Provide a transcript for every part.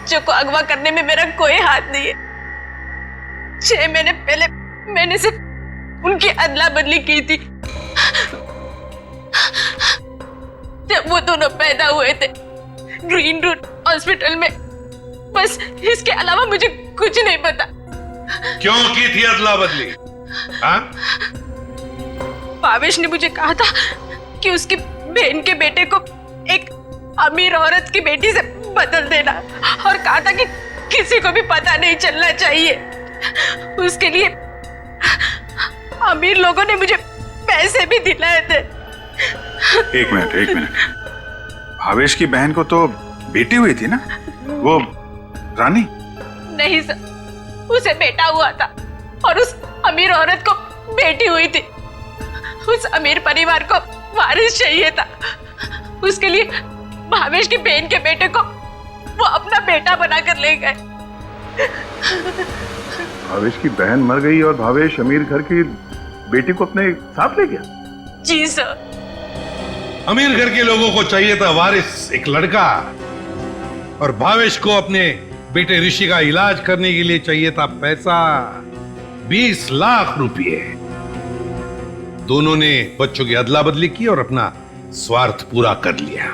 बच्चों को अगवा करने में मेरा कोई हाथ नहीं है। 6 महीने पहले मैंने सिर्फ उनकी अदला बदली की थी जब वो दोनों पैदा हुए थे ग्रीन रूट हॉस्पिटल में। बस इसके अलावा मुझे कुछ नहीं पता। क्यों की थी अदला बदली? हाँ? भावेश ने मुझे कहा था कि उसकी बहन के बेटे को एक अमीर औरत की बेटी से बदल देना और कहा था कि किसी को भी पता नहीं चलना चाहिए। उसके लिए अमीर लोगों ने मुझे पैसे भी दिलाए थे। एक मिनट। भावेश की बहन को तो बेटी हुई थी ना, वो रानी? नहीं सर, उसे बेटा हुआ था और उस अमीर औरत को बेटी हुई थी। उस अमीर परिवार को वारिस चाहिए था। उसके लिए भावेश की बहन के बेटे को वो अपना बेटा बनाकर ले गए। भावेश की बहन मर गई और भावेश अमीर घर की बेटी को अपने साथ ले गया? जी सर। अमीर घर के लोगों को चाहिए था वारिस, एक लड़का, और भावेश को अपने बेटे ऋषि का इलाज करने के लिए चाहिए था पैसा, 20 लाख रुपए। दोनों ने बच्चों की अदला बदली की और अपना स्वार्थ पूरा कर लिया।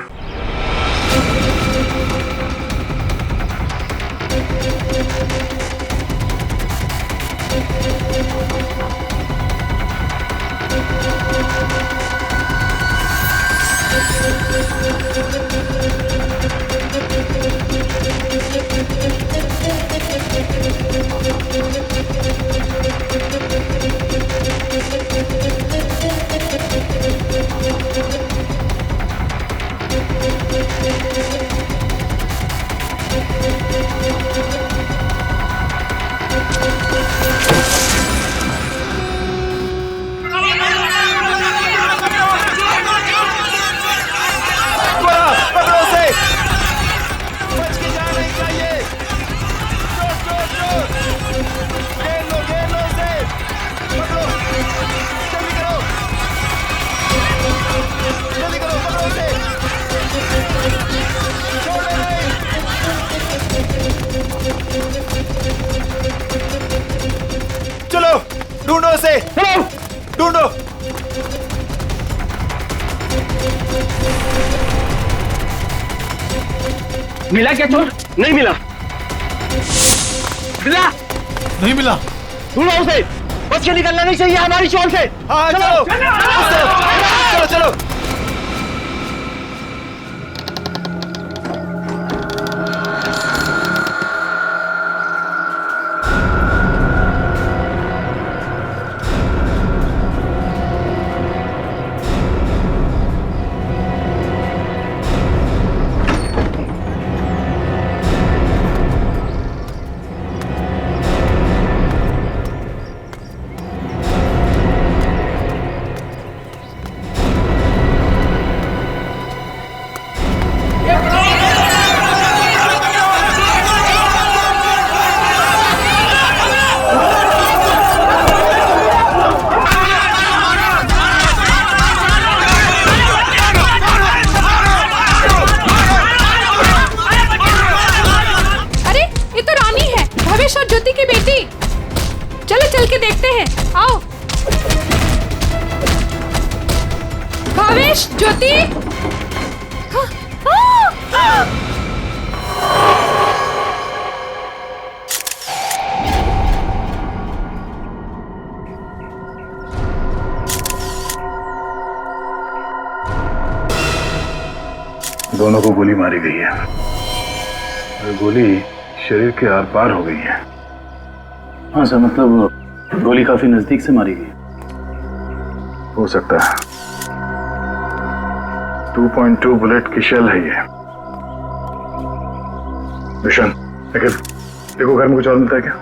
चलो ढूंढो उसे, ढूंढो। मिला क्या चोर? नहीं मिला। मिला? नहीं मिला। ढूंढो उसे, बच के निकलना नहीं चाहिए हमारी शॉल से। हाँ चलो चलो चलो। चल के देखते हैं, आओ। भावेश, ज्योति, दोनों को गोली मारी गई है और गोली शरीर के आर पार हो गई है। हाँ सर, मतलब गोली काफी नजदीक से मारी गई। हो सकता है 2.2 बुलेट की शेल है ये। विशन, देखो घर में कुछ और मिलता है क्या?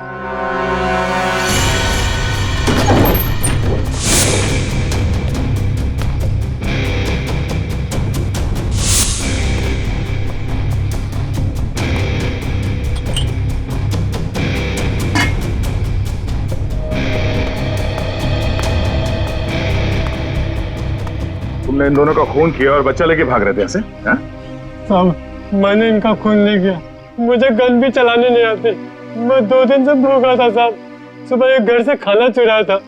तुमने इन दोनों का खून किया और बच्चा लेके भाग रहे थे ऐसे? साहब, मैंने इनका खून नहीं किया, मुझे गन भी चलाने नहीं आती। मैं 2 दिन से भूखा था साहब। सुबह एक घर से खाना चुराया था,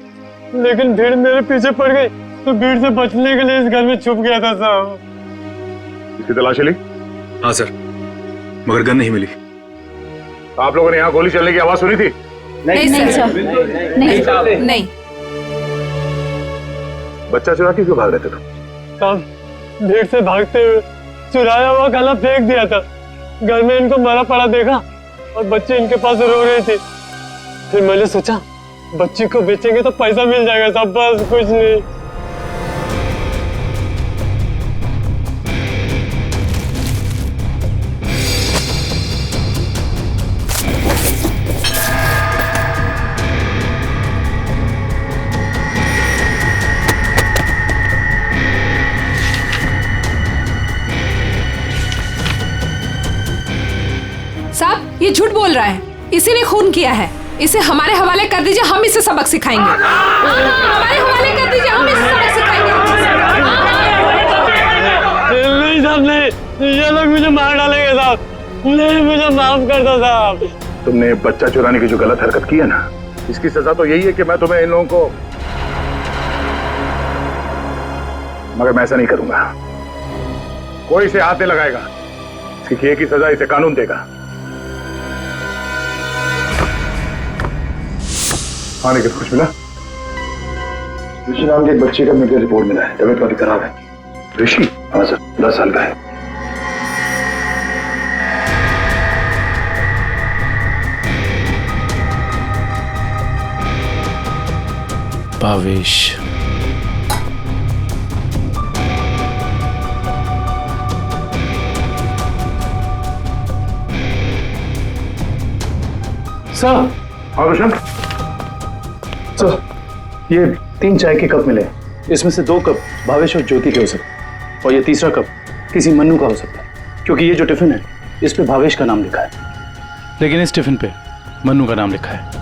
लेकिन भीड़ मेरे पीछे पड़ गई तो भीड़ से बचने के लिए इस घर में छुप गया था साहब। इसकी तलाशी ली? हाँ सर, मगर गन नहीं मिली। आप लोगों ने यहाँ गोली चलने की आवाज सुनी थी? नहीं सर, नहीं। बच्चा चुरा के क्यों भाग रहे थे तुम? साहब, भीड़ से भागते हुए चुराया हुआ खाना फेंक दिया था। घर में इनको मरा पड़ा देखा और बच्ची इनके पास रो रही थी। फिर मैंने सोचा बच्ची को बेचेंगे तो पैसा मिल जाएगा साहब, बस कुछ नहीं। साहब, ये झूठ बोल रहा है। इसी ने खून किया है। इसे हमारे हवाले कर दीजिए, हम इसे सबक सिखाएंगे। हमारे हवाले कर दीजिए, हम इसे सबक सिखाएंगे। नहीं साहब, नहीं, ये लोग मुझे मार डालेंगे साहब। नहीं, मुझे माफ कर दो साहब। तुमने बच्चा चुराने की जो गलत हरकत की है ना, इसकी सजा तो यही है कि मैं तुम्हें इन लोगों को, मगर मैं ऐसा नहीं करूंगा। कोई इसे हाथ नहीं लगाएगा। इसकी किए की सजा इसे कानून देगा। हाँ, लेकिन कुछ मिला? ऋषि नाम के एक बच्चे का मेडिकल रिपोर्ट मिला है, तबीयत काफी खराब है। ऋषि? हाँ सर, 10 साल का है। भावेश, सर। हाँ रोशन? सर, ये 3 चाय के कप मिले। इसमें से 2 कप भावेश और ज्योति के हो सकते हैं, और ये तीसरा कप किसी मन्नू का हो सकता है, क्योंकि ये जो टिफिन है इस पे भावेश का नाम लिखा है, लेकिन इस टिफिन पे मन्नू का नाम लिखा है।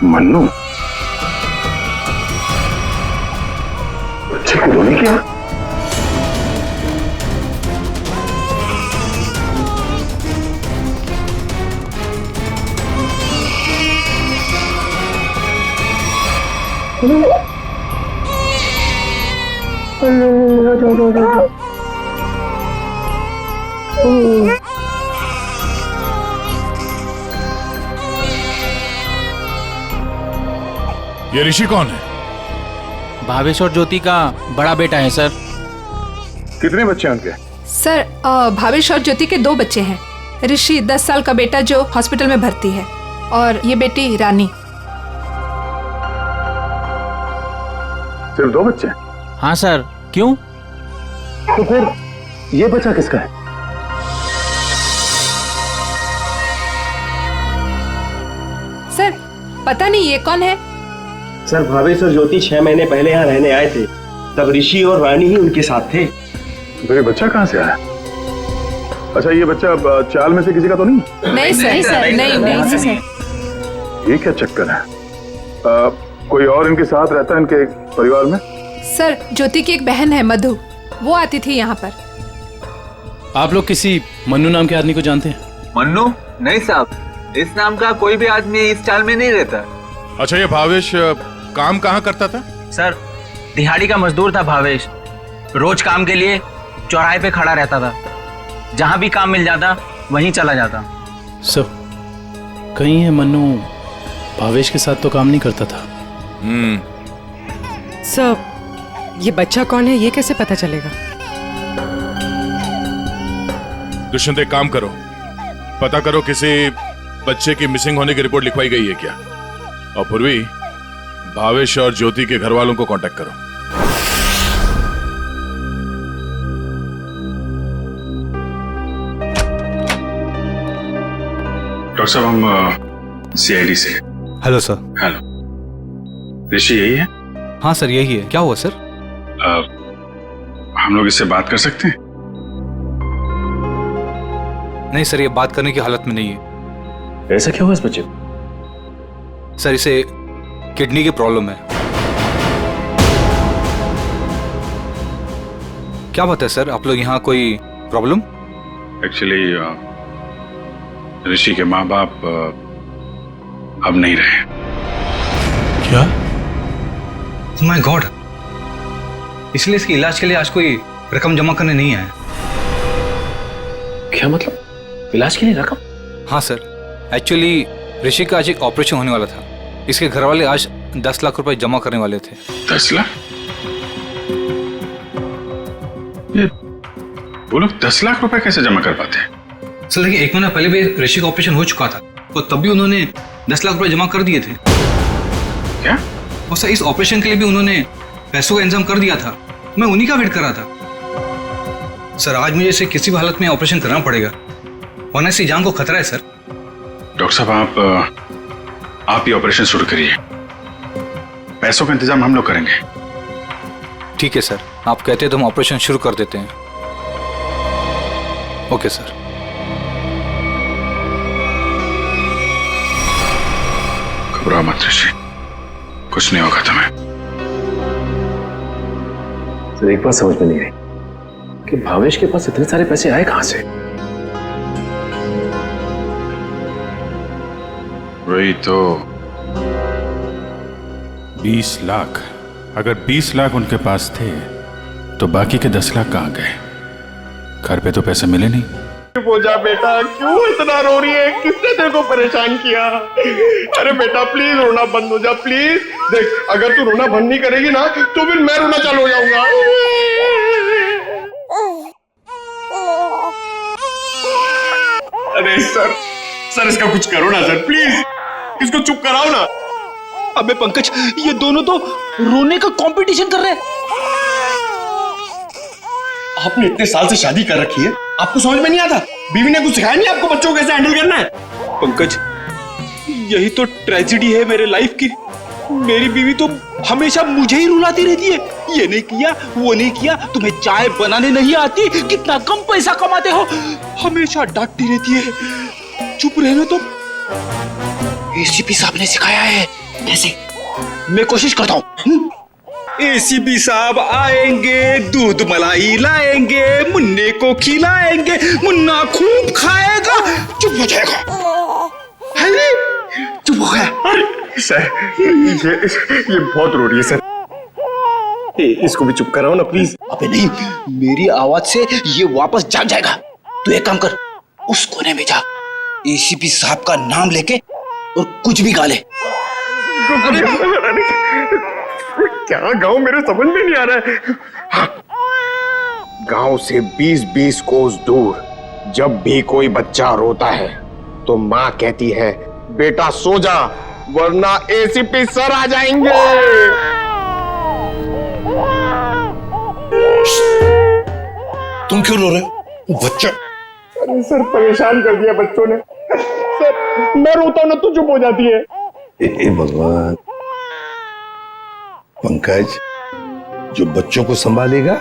मन्नू? बच्चे को रोने क्या? ये ऋषि कौन है? भावेश और ज्योति का बड़ा बेटा है सर। कितने बच्चे हैं उनके? सर, भावेश और ज्योति के 2 बच्चे हैं। ऋषि 10 साल का बेटा जो हॉस्पिटल में भर्ती है, और ये बेटी रानी। सिर्फ 2 बच्चे? हाँ सर, क्यों? तो फिर ये बच्चा किसका है? सर, पता नहीं ये कौन है। सर, भावेश और ज्योति 6 महीने पहले यहाँ रहने आए थे, तब ऋषि और रानी ही उनके साथ थे। तो ये बच्चा कहाँ से आया? अच्छा, ये बच्चा चाल में से किसी का तो नहीं? नहीं सर, नहीं सर। ये क्या चक्कर है? कोई और इनके साथ रहता है इनके परिवार में? सर, ज्योति की एक बहन है मधु, वो आती थी यहाँ पर। आप लोग किसी मन्नू नाम के आदमी को जानते हैं? मन्नू? नहीं साहब, इस नाम का कोई भी आदमी इस चाल में नहीं रहता। अच्छा, ये भावेश काम कहाँ करता था? सर, दिहाड़ी का मजदूर था भावेश। रोज काम के लिए चौराहे पे खड़ा रहता था। जहाँ भी काम मिल जाता वहीं चला जाता। सर, कहीं है मन्नू भावेश के साथ तो काम नहीं करता था। सर, ये बच्चा कौन है ये कैसे पता चलेगा? दुष्यंत, एक काम करो, पता करो किसी बच्चे की मिसिंग होने की रिपोर्ट लिखवाई गई है क्या, और पूर्वी भावेश और ज्योति के घर वालों को कांटेक्ट करो। डॉक्टर साहब, हम सीआईडी से। Hello sir. हेलो, ऋषि यही है? हाँ सर, यही है। क्या हुआ सर? हम लोग इससे बात कर सकते हैं? नहीं सर, ये बात करने की हालत में नहीं है। ऐसा क्या हुआ इस बच्चे को? सर, इसे किडनी की प्रॉब्लम है। क्या बात है सर, आप लोग यहाँ कोई प्रॉब्लम? एक्चुअली ऋषि के माँ बाप अब नहीं रहे। क्या? माय गॉड, इसलिए इसके इलाज के लिए आज कोई रकम जमा करने नहीं आया। क्या मतलब, इलाज के लिए रकम? हाँ सर, एक्चुअली ऋषि का आज एक ऑपरेशन होने वाला था। इसके घर वाले आज 10 लाख रुपए जमा करने वाले थे। 10 लाख? ये वो लोग 10 लाख रुपए कैसे जमा कर पाते हैं? सर देखिए, 1 महीना पहले भी ऋषि का ऑपरेशन हो चुका था और तब भी उन्होंने 10 लाख रुपए जमा कर दिए थे। क्या? और सर इस ऑपरेशन के लिए भी उन्होंने पैसों का इंतजाम कर दिया था। मैं उन्हीं का वेट कर रहा था। सर आज मुझे इसे किसी भी हालत में ऑपरेशन करना पड़ेगा, वरना इसकी जान को खतरा है सर। डॉक्टर साहब, आप ही ऑपरेशन शुरू करिए, पैसों का इंतजाम हम लोग करेंगे। ठीक है सर, आप कहते हैं तो हम ऑपरेशन शुरू कर देते हैं। Okay sir. घबराओ मत ऋषि, कुछ नहीं होगा तुम्हें। सर एक बात समझ में नहीं आई कि भावेश के पास इतने सारे पैसे आए कहां से? वही तो। 20 लाख। अगर 20 लाख उनके पास थे तो बाकी के 10 लाख कहां गए? घर पे तो पैसे मिले नहीं। हो जा बेटा, क्यों इतना रो रही है? किसने तेरे को परेशान किया? अरे बेटा प्लीज रोना बंद हो जा, प्लीज। देख, अगर तू रोना बंद नहीं करेगी ना तो फिर मैं रोना चालू हो जाऊंगा। अरे सर इसका कुछ करो ना सर, प्लीज इसको चुप कराओ ना। अबे पंकज, ये दोनों तो रोने का कंपटीशन कर रहे हैं। आपने इतने साल से शादी कर रखी है, आपको समझ में नहीं आता? बीवी ने कुछ सिखाया नहीं आपको बच्चों को कैसे हैंडल करना है? पंकज, यही तो ट्रेजेडी है मेरे लाइफ की। मेरी बीवी तो हमेशा मुझे ही रुलाती रहती है, ये नहीं किया, वो नहीं किया, तुम्हें चाय बनाने नहीं आती, कितना कम पैसा कमाते हो, हमेशा डांटती रहती है। चुप रहना तो। एसीपी साहब ने सिखाया है कैसे, मैं कोशिश करता हूँ। एसीपी साहब आएंगे, दूध मलाई लाएंगे, मुन्ने को खिलाएंगे, मुन्ना खूब खाएगा, चुप हो जाएगा। चुप हो गया। सर ये बहुत रो रही है सर, इसको भी चुप कराओ ना प्लीज। अबे नहीं, मेरी आवाज से ये वापस जाग जाएगा। तू एक काम कर, उस कोने में जा, एसीपी साहब का नाम लेके और कुछ भी गा ले। क्या गाँव, मेरे समझ में नहीं आ रहा है। हाँ। गांव से 20-20 कोस दूर जब भी कोई बच्चा रोता है तो माँ कहती है बेटा सो जा वरना एसीपी सर आ जाएंगे। तुम क्यों रो रहे हो? बच्चा। अरे सर परेशान कर दिया बच्चों ने। सर मैं रोता हूं ना तो चुप हो जाती है। हे भगवान। पंकज, जो बच्चों को संभालेगा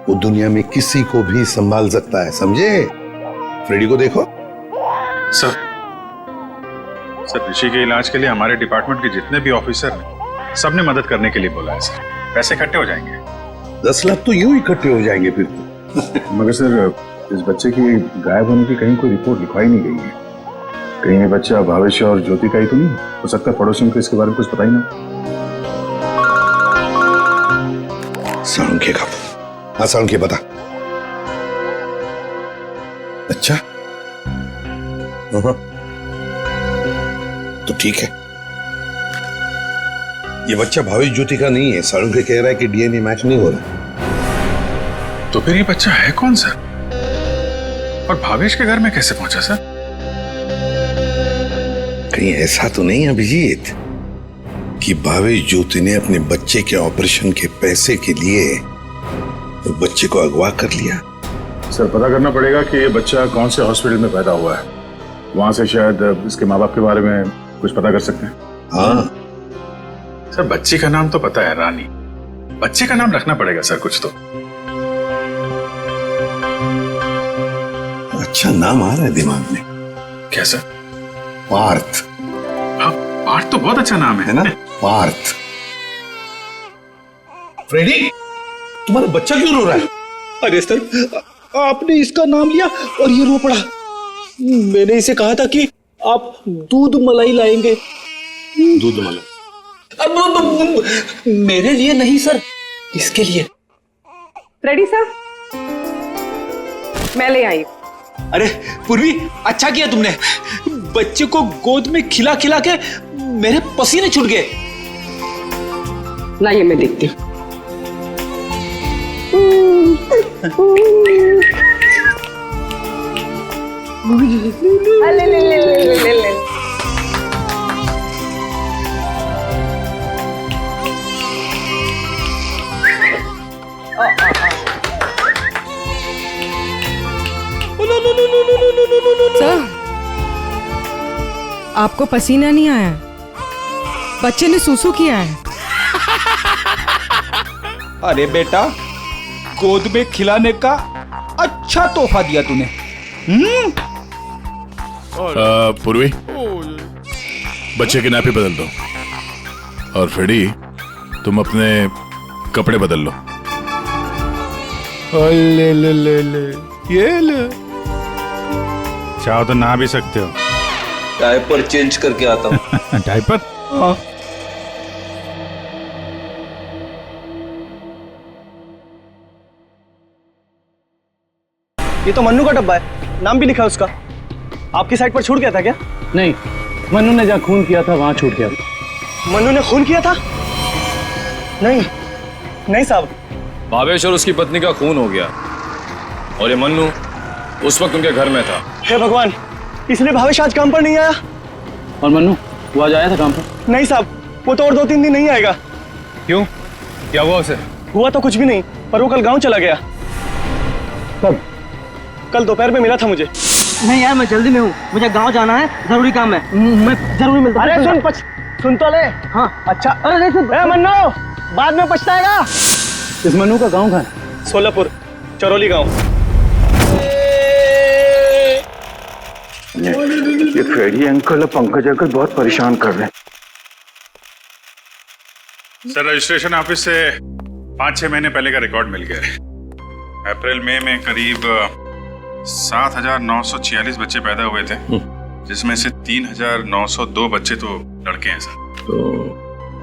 वो दुनिया में किसी को भी संभाल सकता है, समझे? फ्रेडी को देखो। सर ऋषि के इलाज के लिए हमारे डिपार्टमेंट के जितने भी ऑफिसर हैं सबने मदद करने के लिए बोला है सर। पैसे इकट्ठे हो जाएंगे। 10 लाख तो यूं इकट्ठे हो जाएंगे फिर तो। मगर सर इस बच्चे की गायब होने की कहीं कोई रिपोर्ट लिखवाई नहीं गई है। कहीं ये बच्चा भावेश और ज्योति का ही तो नहीं हो सकता? पड़ोसियों को इसके बारे में कुछ पता ही ना। साळुंखे का। हाँ साळुंखे बता। अच्छा तो ठीक है, ये बच्चा भावेश ज्योति का नहीं है। साळुंखे कह रहा है कि डीएनए मैच नहीं हो रहा। तो फिर ये बच्चा है कौन सा? और भावेश के घर में कैसे पहुंचा सर? कहीं ऐसा तो नहीं अभिजीत कि भावेश ज्योति ने अपने बच्चे के ऑपरेशन के पैसे के लिए बच्चे को अगवा कर लिया? सर पता करना पड़ेगा कि ये बच्चा कौन से हॉस्पिटल में पैदा हुआ है, वहां से शायद इसके माँ बाप के बारे में कुछ पता कर सकते हैं। हाँ सर बच्ची का नाम तो पता है, रानी। बच्चे का नाम रखना पड़ेगा सर कुछ तो। अच्छा नाम आ रहा है दिमाग में। क्या सर? पार्थ। हाँ पार्थ तो बहुत अच्छा नाम है ना? पार्थ। फ्रेडी, तुम्हारा बच्चा क्यों रो रहा है? अरे सर, आपने इसका नाम लिया और ये रो पड़ा। मैंने इसे कहा था कि आप दूध मलाई लाएंगे। दूध मलाई? अब मेरे लिए नहीं सर, इसके लिए। रेडी सर, मैं ले आई। अरे पूर्वी, अच्छा किया तुमने। बच्चे को गोद में खिला खिला के मेरे पसीने छूट गए। लाइए मैं देखती हूँ। ले ले ले ले ले ले। सर, आपको पसीना नहीं आया, बच्चे ने सूसू किया है। अरे बेटा, गोद में खिलाने का अच्छा तोहफा दिया तूने। पूर्वी, बच्चे की नापी बदल दो, और फ्रेडी तुम अपने कपड़े बदल लो। ले ले ले ले, ये ले। चाहो तो नहा भी सकते हो। डायपर चेंज करके आता हूँ। डायपर? हाँ। ये तो मन्नू का डब्बा है, नाम भी लिखा है उसका। आपकी साइड पर छूट गया था क्या? नहीं, मन्नू ने जहाँ खून किया था वहां छूट गया। मन्नू ने खून किया था? नहीं नहीं साहब। भावेश और उसकी पत्नी का खून हो गया, और ये मन्नू उस वक्त उनके घर में था। हे भगवान, इसलिए भावेश आज काम पर नहीं आया। और मन्नू वो आज आया था काम पर? नहीं साहब, वो तो और 2-3 दिन नहीं आएगा। क्यों, क्या हुआ उसे? हुआ तो कुछ भी नहीं, पर वो कल गांव चला गया। कब? कल दोपहर में मिला था मुझे। नहीं यार, मैं जल्दी में हूँ, मुझे गांव जाना है, जरूरी काम है, मैं जरूरी मिलता हूँ। अरे सुन तो ले। हाँ अच्छा। अरे नहीं सुन। मन्नू, बाद में पछताएगा। इस मन्नू का गांव कहाँ है? सोलापुर, चरौली गांव। ये फ्रेडी अंकल और पंकज अंकल बहुत परेशान कर रहे हैं। सर, रजिस्ट्रेशन ऑफिस से 5-6 महीने पहले का रिकॉर्ड मिल गया है। अप्रैल मई में करीब 7,946 बच्चे पैदा हुए थे, जिसमें से 3,902 बच्चे तो लड़के हैं सर। तो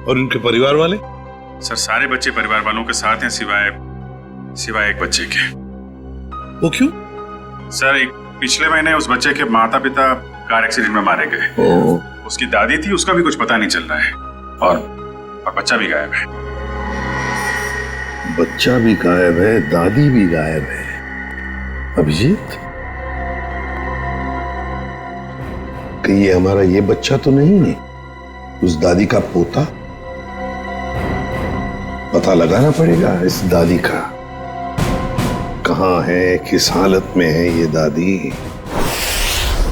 और उनके परिवार वाले? सर, सारे बच्चे परिवार वालों के साथ हैं, सिवाय एक बच्चे के। वो क्यों? सर, एक पिछले महीने उस बच्चे के माता पिता कार एक्सीडेंट में मारे गए। उसकी दादी थी, उसका भी कुछ पता नहीं चल रहा है, और बच्चा भी गायब है। बच्चा भी गायब है, दादी भी गायब है। अभिजीत, कहीं ये हमारा ये बच्चा तो नहीं है, उस दादी का पोता? पता लगाना पड़ेगा इस दादी का, कहाँ है, किस हालत में है ये दादी।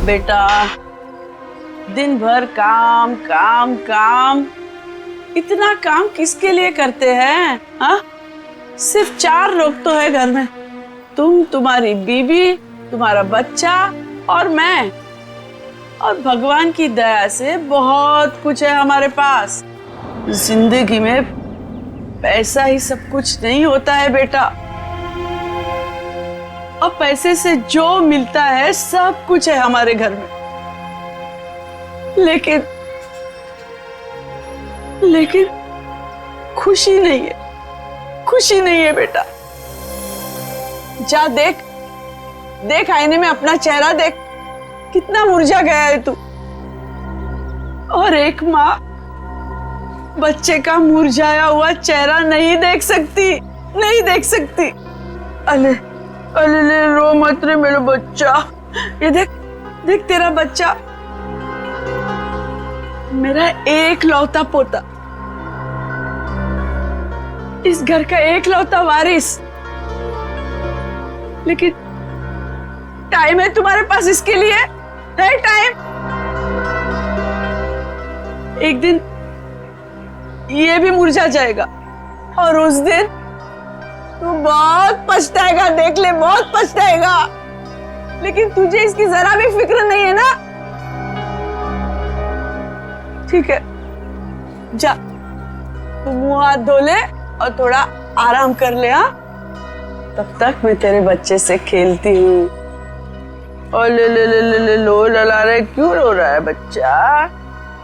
बेटा, दिन भर काम काम काम, इतना काम किसके लिए करते हैं? हाँ, सिर्फ 4 लोग तो है घर में, तुम, तुम्हारी बीवी, तुम्हारा बच्चा और मैं। और भगवान की दया से बहुत कुछ है हमारे पास। जिंदगी में पैसा ही सब कुछ नहीं होता है बेटा, और पैसे से जो मिलता है सब कुछ है हमारे घर में। लेकिन खुशी नहीं है, खुशी नहीं है बेटा। जा देख आईने में अपना चेहरा देख, कितना मुरझा गया है तू। और एक माँ बच्चे का मुरझाया हुआ चेहरा नहीं देख सकती, नहीं देख सकती। अले अले ले, रो मत रे मेरा बच्चा। ये देख तेरा बच्चा, मेरा एक लौता पोता, इस घर का एक लौता वारिस। लेकिन टाइम है तुम्हारे पास इसके लिए? है टाइम? एक दिन ये भी मुरझा जाएगा, और उस दिन तू बहुत पछताएगा, देख ले, बहुत पछताएगा। लेकिन तुझे इसकी जरा भी फिक्र नहीं है ना? ठीक है, जा तू मुंह हाथ धो ले और थोड़ा आराम कर ले। हाँ, तब तक मैं तेरे बच्चे से खेलती हूँ। और ले ले ले ले ले लो लला रहे, क्यों रो रहा है बच्चा?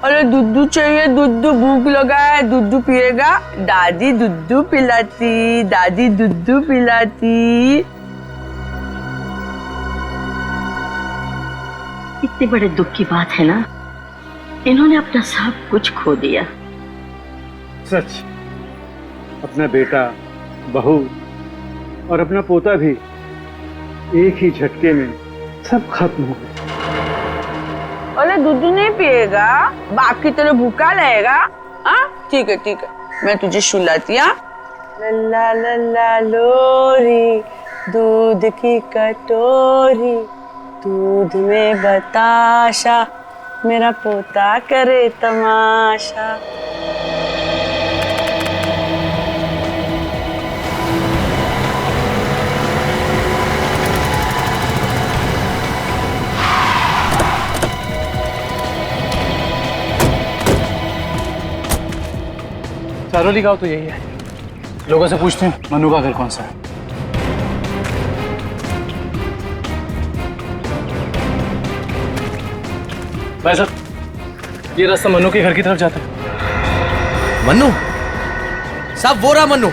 अरे दूध चाहिए, दूध, भूख लगा है, दूध पिएगा? दादी दूध पिलाती, दादी दूध पिलाती। इतने बड़े दुख की बात है ना, इन्होंने अपना सब कुछ खो दिया। सच, अपना बेटा, बहू और अपना पोता भी एक ही झटके में सब खत्म हो गए। अरे दूध नहीं पिएगा? बाकी तेरे भूखा रहेगा? हाँ ठीक है ठीक है, मैं तुझे सुलाती। लल्ला लल्ला लोरी, दूध की कटोरी, दूध में बताशा, मेरा पोता करे तमाशा। सारोली गांव तो यही है। लोगों से पूछते हैं मनु का घर कौन सा है। भाई साहब, ये रास्ता मनु के घर की तरफ जाता है। मनु साहब, वो रहा मनु।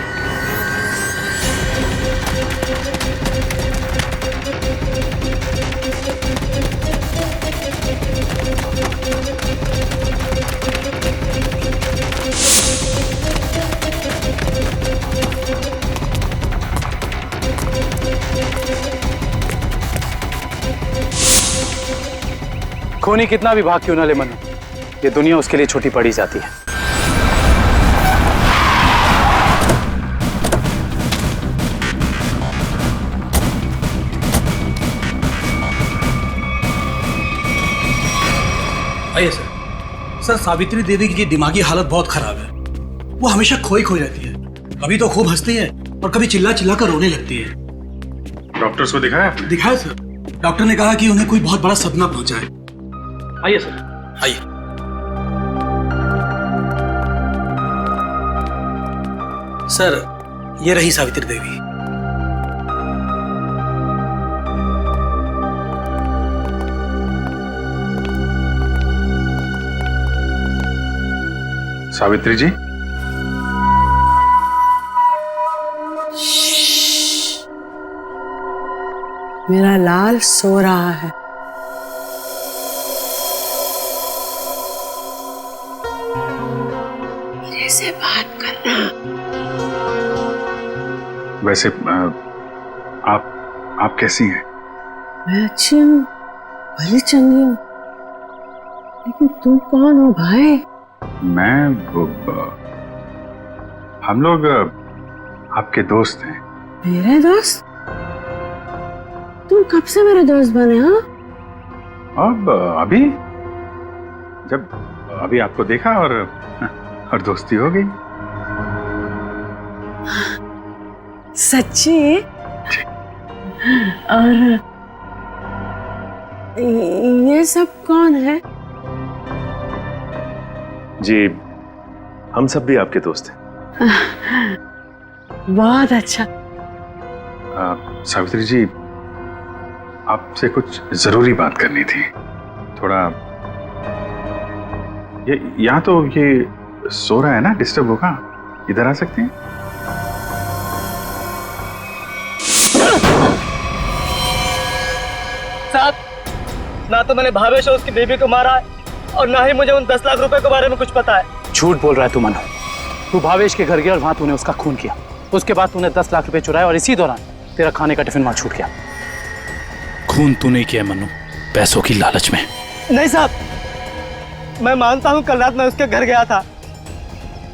खूनी कितना भी भाग क्यों ना ले मनु, ये दुनिया उसके लिए छोटी पड़ी जाती है। आइए सर। सर, सावित्री देवी की दिमागी हालत बहुत खराब है। वो हमेशा खोई खो जाती है। कभी तो खूब हंसती है और कभी चिल्ला चिल्ला कर रोने लगती है। डॉक्टर्स को दिखाया आपने? दिखाया सर। डॉक्टर ने कहा कि उन्हें कोई बहुत बड़ा सदमा पहुंचा है। आइए सर। आइए। सर, ये रही सावित्री देवी। सावित्री जी, मेरा लाल सो रहा है। मेरे से बात करना। वैसे आप कैसी हैं? मैं अच्छी हूँ, भली चंगी हूँ, लेकिन तुम कौन हो भाई? हम लोग आपके दोस्त हैं। मेरे दोस्त? तुम कब से मेरे दोस्त बने? हाँ, अब अभी आपको देखा और दोस्ती हो गई। सच्ची? और ये सब कौन है? जी, हम सब भी आपके दोस्त हैं। बहुत अच्छा। सावित्री जी, आपसे कुछ जरूरी बात करनी थी। थोड़ा ये यहाँ तो ये सो रहा है ना, डिस्टर्ब होगा। इधर आ सकते हैं? साहब, ना तो मैंने भावेश और उसकी बेबी को मारा है और ना ही मुझे उन 10 लाख रुपए के बारे में कुछ पता है। झूठ बोल रहा है तू मनु। तू भावेश के घर गया और वहां तूने उसका खून किया। उसके बाद तूने 10 लाख रुपए चुराए और इसी दौरान तेरा खाने का टिफिन वहां छूट गया। खून तू नहीं किया मनु, पैसों की लालच में। नहीं साहब, मैं मानता हूँ कल रात मैं उसके घर गया था।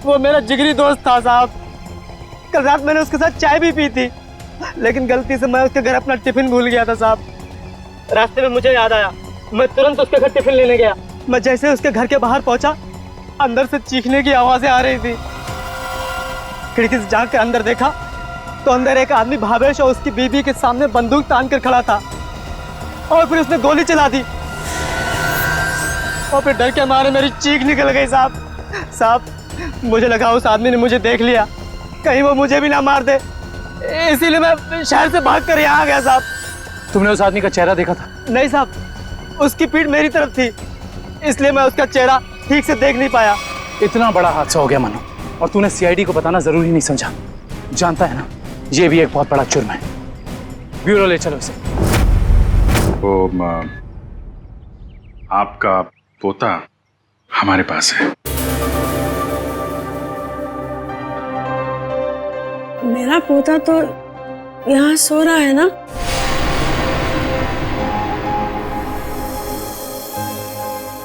वो मेरा जिगरी दोस्त था साहब। कल रात मैंने उसके साथ चाय भी पी थी, लेकिन गलती से मैं उसके घर अपना टिफिन भूल गया था साहब। रास्ते में मुझे याद आया, मैं तुरंत उसके घर टिफिन लेने गया। मैं जैसे उसके घर के बाहर पहुंचा, अंदर से चीखने की आवाजें आ रही थी। खिड़की से झांक के अंदर देखा तो अंदर एक आदमी भावेश और उसकी बीबी के सामने बंदूक तान कर खड़ा था और फिर उसने गोली चला दी और फिर डर के मारे मेरी चीख निकल गई साहब। मुझे लगा उस आदमी ने मुझे देख लिया, कहीं वो मुझे भी ना मार दे। इसीलिए मैं शहर से भाग कर यहाँ आ गया साहब। तुमने उस आदमी का चेहरा देखा था? नहीं साहब, उसकी पीठ मेरी तरफ थी, इसलिए मैं उसका चेहरा ठीक से देख नहीं पाया। इतना बड़ा हादसा हो गया मनु, और तूने सीआईडी को बताना जरूरी नहीं समझा। जानता है ना, ये भी एक बहुत बड़ा जुर्म है। ब्यूरो ले चलो इसे। वो आपका पोता हमारे पास है। मेरा पोता तो यहाँ सो रहा है ना?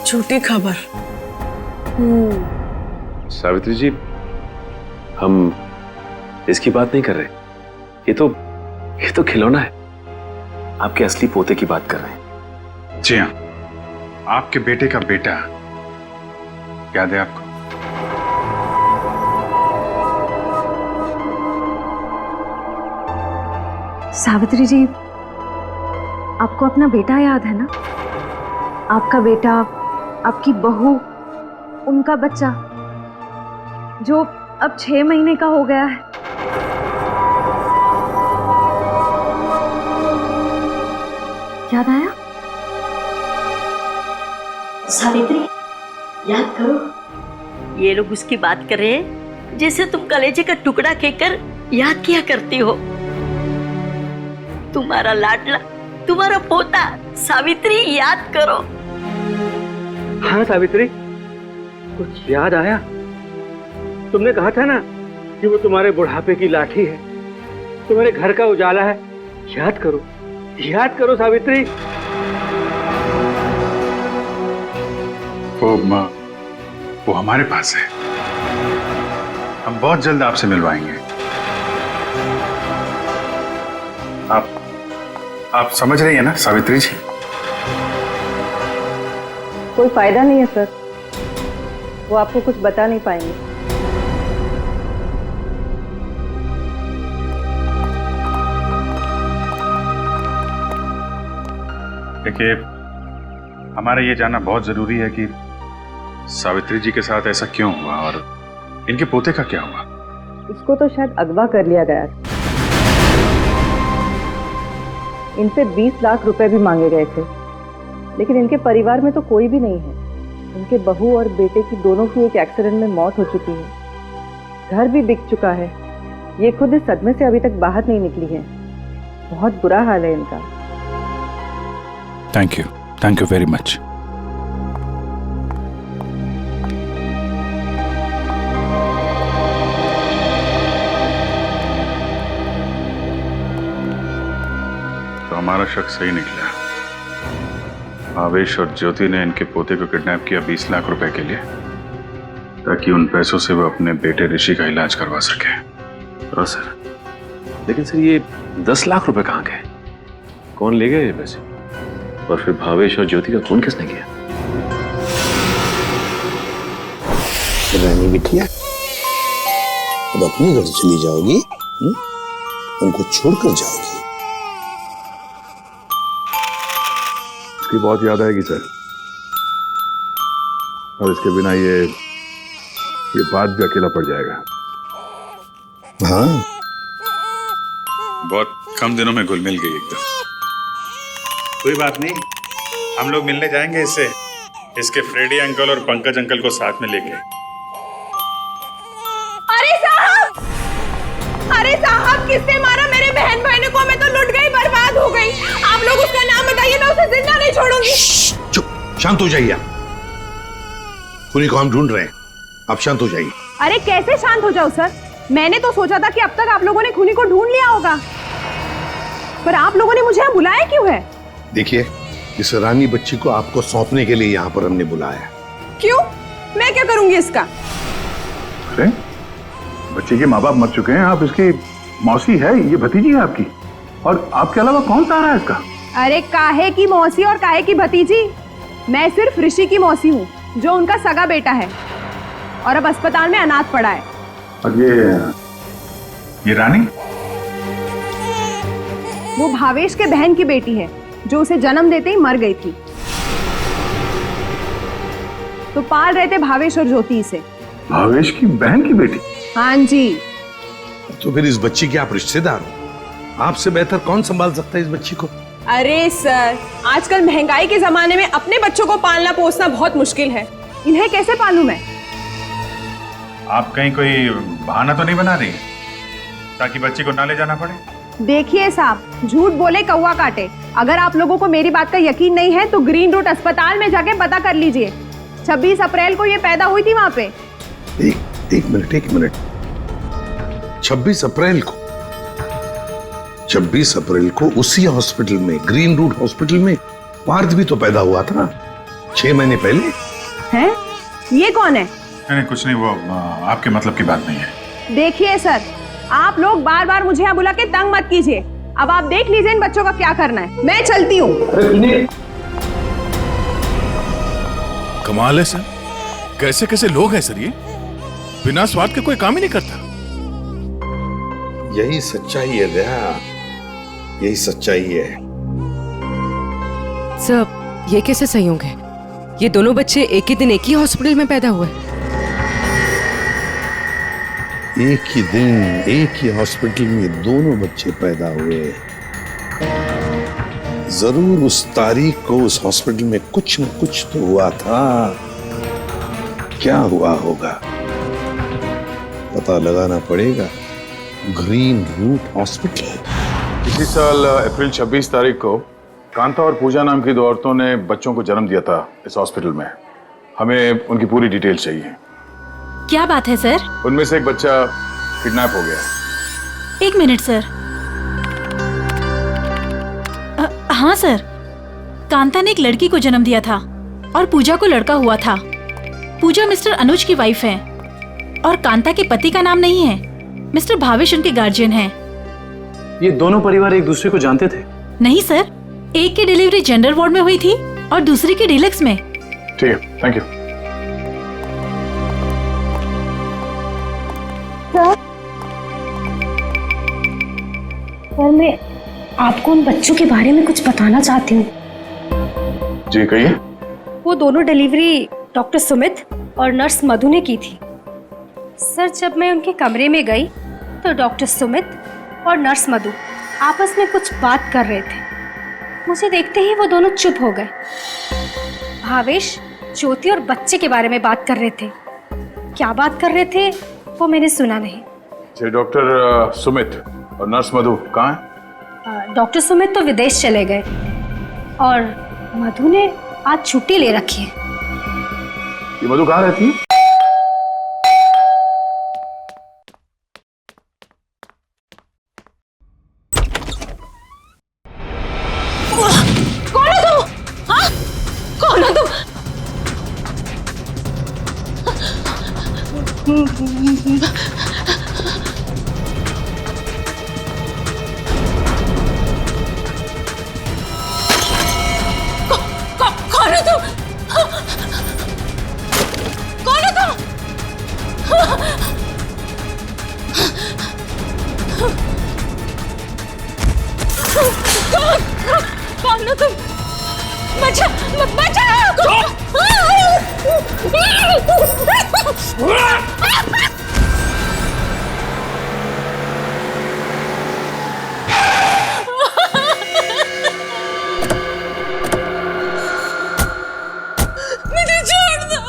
झूठी खबर। सावित्री जी, हम इसकी बात नहीं कर रहे। ये तो खिलौना है। आपके असली पोते की बात कर रहे हैं। जी हाँ, आपके बेटे का बेटा। याद है आपको? सावित्री जी, आपको अपना बेटा याद है ना? आपका बेटा, आपकी बहू, उनका बच्चा जो अब 6 महीने का हो गया है। याद आया? सावित्री, याद करो। ये लोग उसकी बात कर रहे हैं जैसे तुम कलेजे का टुकड़ा कहकर याद किया करती हो। तुम्हारा लाडला, तुम्हारा पोता। सावित्री, याद करो। हाँ सावित्री, कुछ याद आया? तुमने कहा था ना कि वो तुम्हारे बुढ़ापे की लाठी है, तुम्हारे घर का उजाला है। याद करो, याद करो सावित्री। वो हमारे पास है। हम बहुत जल्द आपसे मिलवाएंगे। आप समझ रही है ना सावित्री जी? कोई फायदा नहीं है सर, वो आपको कुछ बता नहीं पाएंगे। देखिए, हमारा ये जानना बहुत जरूरी है कि सावित्री जी के साथ ऐसा क्यों हुआ और इनके पोते का क्या हुआ। इसको तो शायद अगवा कर लिया गया। इन पे 20 लाख रुपए भी मांगे गए थे, लेकिन इनके परिवार में तो कोई भी नहीं है। इनके बहू और बेटे की दोनों की एक एक्सीडेंट में मौत हो चुकी है। घर भी बिक चुका है। ये खुद इस सदमे से अभी तक बाहर नहीं निकली है। बहुत बुरा हाल है इनका। Thank you very much. तो हमारा शक सही निकला। आवेश और ज्योति ने इनके पोते को किडनैप किया 20 लाख रुपए के लिए, ताकि उन पैसों से वो अपने बेटे ऋषि का इलाज करवा सके। हाँ सर, लेकिन सर ये 10 लाख रुपए कहाँ गए? कौन ले गए ये पैसे? और फिर भावेश और ज्योति का खून किसने किया? रानी बिटिया, अब अपने घर चली जाओगी? उनको छोड़कर जाओगी? इसकी बहुत याद आएगी सर, और इसके बिना ये बात भी अकेला पड़ जाएगा। हाँ, बहुत कम दिनों में घुल मिल गई एकदम। कोई बात नहीं, हम लोग मिलने जाएंगे इससे, इसके फ्रेडी अंकल और पंकज अंकल को साथ में लेके। अरे साहब, किसने मारा मेरे बहन भाई को? मैं तो लुट गई, बर्बाद हो गई। आप लोग उसका नाम बताइए, मैं उसे जिंदा नहीं छोड़ूंगी। चुप, शांत हो जाइए। खूनी को हम ढूंढ रहे हैं, आप शांत हो जाइए। अरे कैसे शांत हो जाओ सर? मैंने तो सोचा था कि अब तक आप लोगों ने खूनी को ढूंढ लिया होगा, पर आप लोगों ने मुझे यहाँ बुलाया क्यों है? देखिए, इस रानी बच्ची को आपको सौंपने के लिए यहाँ पर हमने बुलाया। क्यों? मैं क्या करूंगी इसका? अरे बच्चे के माँ बाप मर चुके हैं, आप इसकी मौसी है, ये भतीजी है आपकी, और आपके अलावा कौन सा आ रहा है इसका? अरे काहे की मौसी और काहे की भतीजी? मैं सिर्फ ऋषि की मौसी हूँ, जो उनका सगा बेटा है और अब अस्पताल में अनाथ पड़ा है। और ये रानी? वो भावेश के बहन की बेटी है, जो उसे जन्म देते ही मर गई थी। तो पाल रहे थे भावेश और ज्योति से। भावेश की बहन की बेटी? हाँ जी, तो फिर इस बच्ची के आप रिश्तेदार हो, आपसे बेहतर कौन संभाल सकता है इस बच्ची को? अरे सर, आजकल महंगाई के जमाने में अपने बच्चों को पालना पोसना बहुत मुश्किल है। इन्हें कैसे पालूं मैं? आप कहीं कोई बहाना तो नहीं बना रही ताकि बच्ची को ना ले जाना पड़े? देखिए साहब, झूठ बोले कौवा काटे। अगर आप लोगों को मेरी बात का यकीन नहीं है तो ग्रीन रूट अस्पताल में जाके पता कर लीजिए। 26 अप्रैल को ये पैदा हुई थी वहां पे। एक मिनट 26 अप्रैल को 26 अप्रैल को उसी हॉस्पिटल में, ग्रीन रूट हॉस्पिटल में पार्थ भी तो पैदा हुआ था 6 महीने पहले। हैं? ये कौन है? नहीं कुछ नहीं, वो आपके मतलब की बात नहीं है। देखिए सर, आप लोग बार बार मुझे यहाँ बुला के तंग मत कीजिए। अब आप देख लीजिए इन बच्चों का क्या करना है। मैं चलती हूँ। कमाल है सर, कैसे कैसे लोग हैं सर, ये बिना स्वार्थ के कोई काम ही नहीं करता। यही सच्चाई है दया, यही सच्चाई है। सर, ये कैसे संयोग है? ये दोनों बच्चे एक ही दिन एक ही हॉस्पिटल में पैदा हुए। एक ही दिन एक ही हॉस्पिटल में दोनों बच्चे पैदा हुए। जरूर उस तारीख को उस हॉस्पिटल में कुछ न कुछ तो हुआ था। क्या हुआ होगा पता लगाना पड़ेगा। Green route hospital. इसी साल अप्रैल 26 तारीख को कांता और पूजा नाम की 2 औरतों ने बच्चों को जन्म दिया था इस हॉस्पिटल में। हमें उनकी पूरी डिटेल चाहिए। क्या बात है सर? उनमें से एक बच्चा किडनैप हो गया। 1 मिनट सर। हाँ सर, कांता ने एक लड़की को जन्म दिया था और पूजा को लड़का हुआ था। पूजा मिस्टर अनुज की वाइफ है और कांता के पति का नाम नहीं है। मिस्टर भावेश उनके गार्जियन हैं। ये दोनों परिवार एक दूसरे को जानते थे? नहीं सर, एक की डिलीवरी जेंडर वार्ड में हुई थी और दूसरी की डीलक्स में। ठीक है, थैंक यू। सर, मैं आपको उन बच्चों के बारे में कुछ बताना चाहती हूँ। जी कहिए। वो दोनों डिलीवरी डॉक्टर सुमित और नर्स मधु ने की थी। सर, जब मैं उनके कमरे में गई तो डॉक्टर सुमित और नर्स मधु आपस में कुछ बात कर रहे थे। मुझे देखते ही वो दोनों चुप हो गए। भावेश ज्योति और बच्चे के बारे में बात कर रहे थे। क्या बात कर रहे थे वो मैंने सुना नहीं। जी, डॉक्टर सुमित और नर्स मधु कहाँ हैं? डॉक्टर सुमित तो विदेश चले गए और मधु ने आज छुट्टी ले रखी है। ये मधु कहाँ रहती है? कौन हो तुम? हाँ? कौन हो तुम? कौन हो तुम? कौन हो तुम? कौन हो तुम? बचा, मुझे छोड़ दो।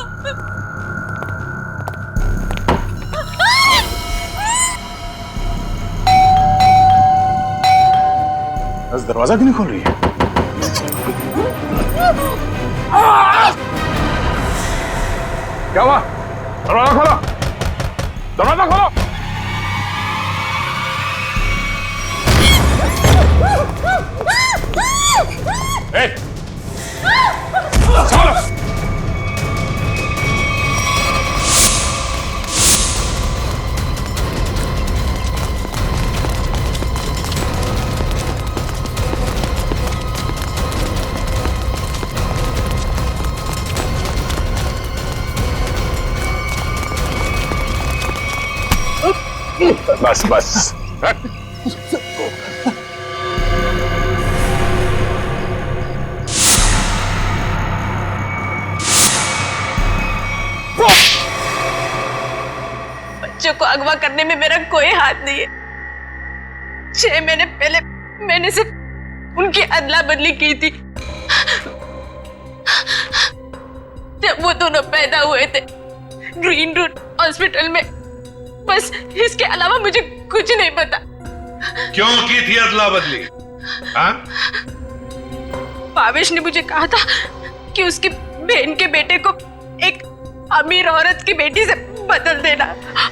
दरवाजा क्यों नहीं खोल रही है? क्या हुआ? दरवाजा खोलो, दरवाजा खोलो। बस बस। बच्चों को अगवा करने में मेरा कोई हाथ नहीं है। 6 महीने पहले मैंने सिर्फ उनकी अदला बदली की थी जब वो दोनों पैदा हुए थे ग्रीन रूट हॉस्पिटल में। बस इसके अलावा मुझे कुछ नहीं पता। क्यों की थी अदला बदली? हाँ? भावेश ने मुझे कहा था कि उसकी बहन के बेटे को एक अमीर औरत की बेटी से बदल देना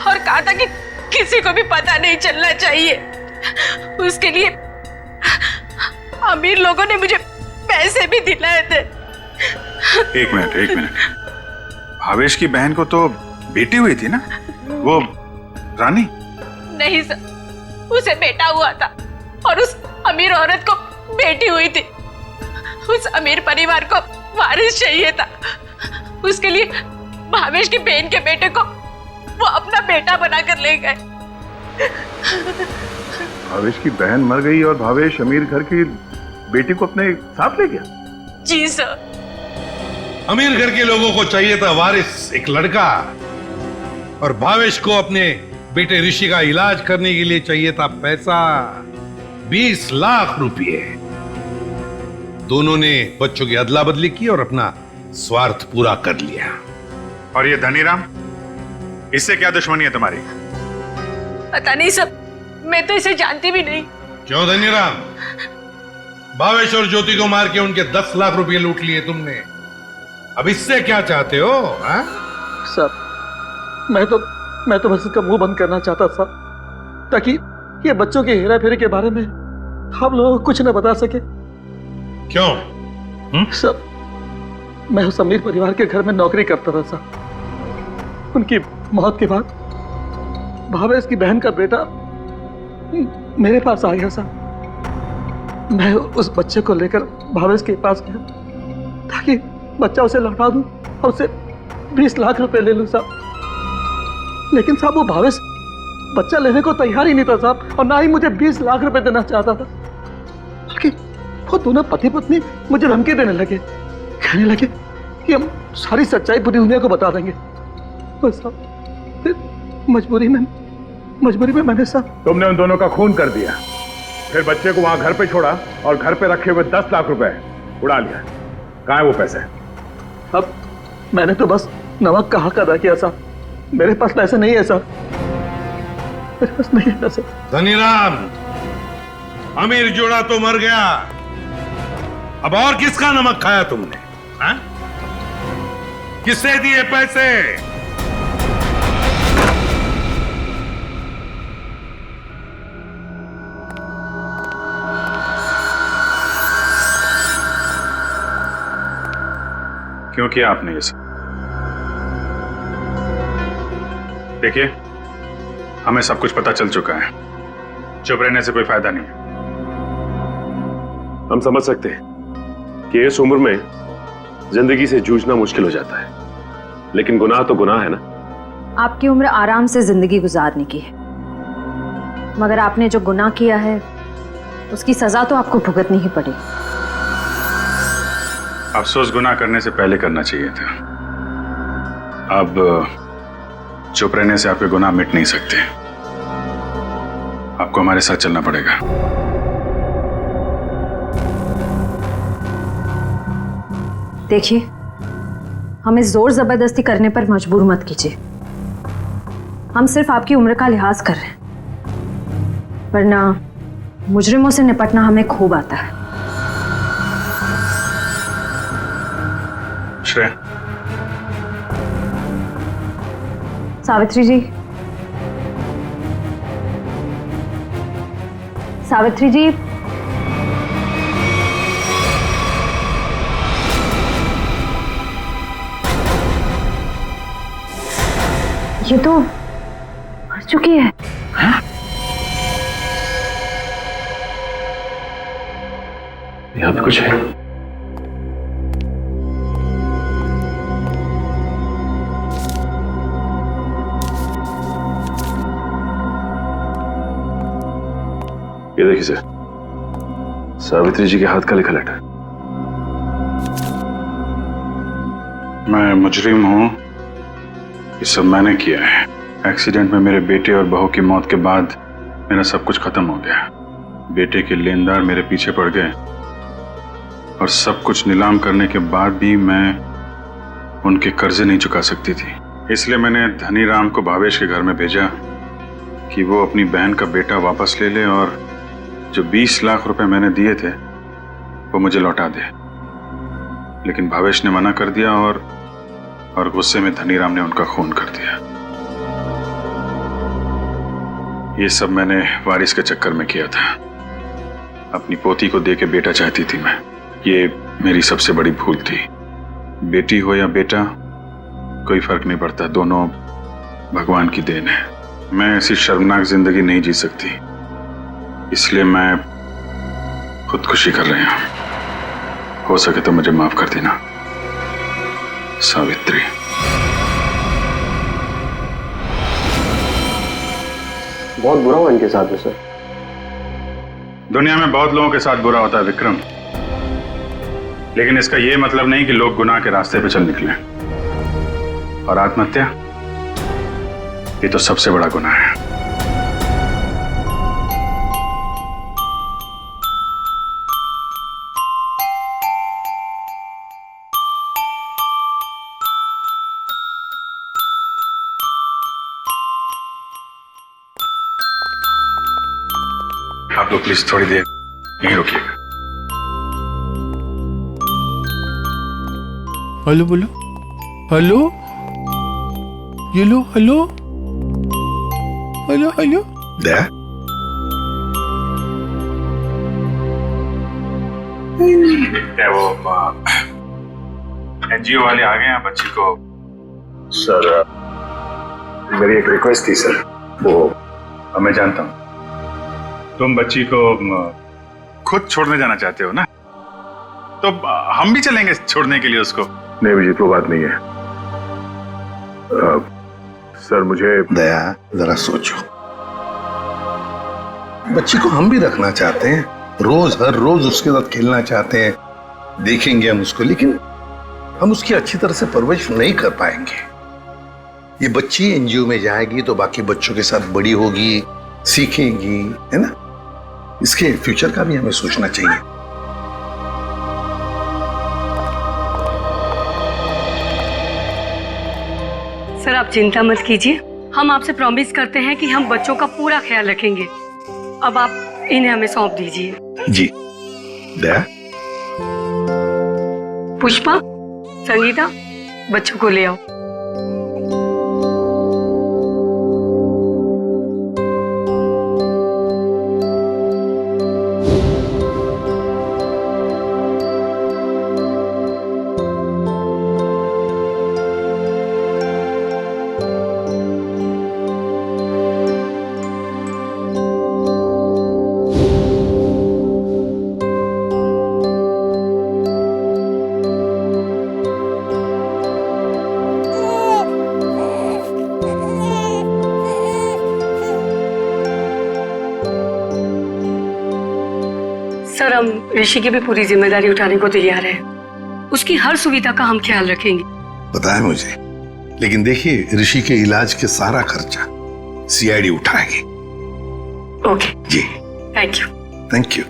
और कहा था कि किसी को भी पता नहीं चलना चाहिए। उसके लिए अमीर लोगों ने मुझे पैसे भी दिलाए थे। एक मिनट। भावेश की बहन को तो बेटी हुई थी ना, वो रानी? नहीं सर, उसे बेटा हुआ था और उस अमीर औरत को बेटी हुई थी। उस अमीर परिवार को वारिस चाहिए था। उसके लिए भावेश की बहन के बेटे को वो अपना बेटा बनाकर ले गए। भावेश की बहन मर गई और भावेश अमीर घर की बेटी को अपने साथ ले गया? जी सर। अमीर घर के लोगों को चाहिए था वारिस, एक लड़का, और भावेश को अपने बेटे ऋषि का इलाज करने के लिए चाहिए था पैसा, 20 लाख रुपए। दोनों ने बच्चों की अदला बदली की और अपना स्वार्थ पूरा कर लिया। और ये धनीराम, इससे क्या दुश्मनी है तुम्हारी? पता नहीं सब, मैं तो इसे जानती भी नहीं। क्यों धनीराम? भावेश और ज्योति को मार के उनके 10 लाख रुपए लूट लिए तुमने। अब इससे क्या चाहते हो? सर, मैं तो बस इसका मुंह बंद करना चाहता था ताकि ये बच्चों के हेरा फेरी के बारे में हम लोग कुछ न बता सके। क्यों? सर, मैं उस अमीर परिवार के घर में नौकरी करता था सर। उनकी मौत के बाद भावेश की बहन का बेटा मेरे पास आ गया सर। मैं उस बच्चे को लेकर भावेश के पास गया ताकि बच्चा उसे लौटा दूं और उसे 20 लाख रुपए ले लूं साहब। लेकिन साहब, वो भावेश बच्चा लेने को तैयार ही नहीं था साहब, और ना ही मुझे 20 लाख रुपए देना चाहता था। बल्कि वो दोनों पति पत्नी मुझे धमकी देने लगे, कहने लगे कि हम सारी सच्चाई पूरी दुनिया को बता देंगे। बस साहब, फिर मजबूरी में मैंने साहब। तुमने उन दोनों का खून कर दिया, फिर बच्चे को वहां घर पे छोड़ा और घर पे रखे हुए 10 लाख रुपए उड़ा लिया। कहाँ है वो पैसे? अब मैंने तो बस नमक का हक अदा किया साहब। मेरे पास पैसे नहीं है साहब, मेरे पास नहीं है पैसे। धनीराम, अमीर जोड़ा तो मर गया, अब और किसका नमक खाया तुमने? हाँ? किससे दिए पैसे? क्यों किया आपने ये सब? देखिए, हमें सब कुछ पता चल चुका है। चुप रहने से कोई फायदा नहीं है। हम समझ सकते हैं कि इस उम्र में जिंदगी से जूझना मुश्किल हो जाता है, लेकिन गुनाह तो गुनाह है ना। आपकी उम्र आराम से जिंदगी गुजारने की है, मगर आपने जो गुनाह किया है उसकी सजा तो आपको भुगतनी ही पड़ेगी। अफसोस गुनाह करने से पहले करना चाहिए था। अब चुप रहने से आपके गुनाह मिट नहीं सकते। आपको हमारे साथ चलना पड़ेगा। देखिए, हमें जोर जबरदस्ती करने पर मजबूर मत कीजिए। हम सिर्फ आपकी उम्र का लिहाज कर रहे हैं, वरना मुजरिमों से निपटना हमें खूब आता है। श्रेया, सावित्री जी, सावित्री जी, ये तो मर चुकी है। हाँ? यहाँ पे कुछ है। ये देखिए सर, सावित्री जी के हाथ का लिखा लेटर। मैं मुजरिम हूं, ये सब मैंने किया है। एक्सीडेंट में मेरे बेटे और बहू की मौत के बाद मेरा सब कुछ खत्म हो गया। बेटे के लेनदार मेरे पीछे पड़ गए और सब कुछ नीलाम करने के बाद भी मैं उनके कर्जे नहीं चुका सकती थी। इसलिए मैंने धनीराम को भावेश के घर में भेजा कि वो अपनी बहन का बेटा वापस ले ले और जो 20 लाख रुपए मैंने दिए थे वो मुझे लौटा दे। लेकिन भावेश ने मना कर दिया और गुस्से में धनीराम ने उनका खून कर दिया। ये सब मैंने वारिस के चक्कर में किया था। अपनी पोती को दे के बेटा चाहती थी मैं। ये मेरी सबसे बड़ी भूल थी। बेटी हो या बेटा कोई फर्क नहीं पड़ता, दोनों भगवान की देन है। मैं ऐसी शर्मनाक जिंदगी नहीं जी सकती, इसलिए मैं खुदकुशी कर रही हूं। हो सके तो मुझे माफ कर देना सावित्री। बहुत बुरा हुआ इनके साथ में सर। दुनिया में बहुत लोगों के साथ बुरा होता है विक्रम, लेकिन इसका यह मतलब नहीं कि लोग गुनाह के रास्ते पे चल निकले। और आत्महत्या, ये तो सबसे बड़ा गुनाह है। आप लोग प्लीज थोड़ी देर यहीं रुकिएगा। हेलो बोलो, हेलो, ये लो, हेलो, हेलो, हेलो। दया, क्या वो एनजीओ वाले आ गए हैं बच्ची को? सर मेरी एक रिक्वेस्ट थी सर। वो मैं जानता हूं तुम बच्ची को खुद छोड़ने जाना चाहते हो ना, तो हम भी चलेंगे छोड़ने के लिए उसको। नहीं विजित, वो बात नहीं है। सर मुझे दया, जरा सोचो, बच्ची को हम भी रखना चाहते हैं, रोज हर रोज उसके साथ खेलना चाहते हैं, देखेंगे हम उसको, लेकिन हम उसकी अच्छी तरह से परवरिश नहीं कर पाएंगे। ये बच्ची एनजीओ में जाएगी तो बाकी बच्चों के साथ बड़ी होगी, सीखेंगी, है ना। इसके फ्यूचर का भी हमें सोचना चाहिए। सर आप चिंता मत कीजिए, हम आपसे प्रॉमिस करते हैं कि हम बच्चों का पूरा ख्याल रखेंगे। अब आप इन्हें हमें सौंप दीजिए। जी। दया, पुष्पा, संगीता, बच्चों को ले आओ। सर हम ऋषि की भी पूरी जिम्मेदारी उठाने को तैयार है। उसकी हर सुविधा का हम ख्याल रखेंगे। पता है मुझे, लेकिन देखिए ऋषि के इलाज के सारा खर्चा सीआईडी उठाएगी। ओके जी, थैंक यू। Thank you.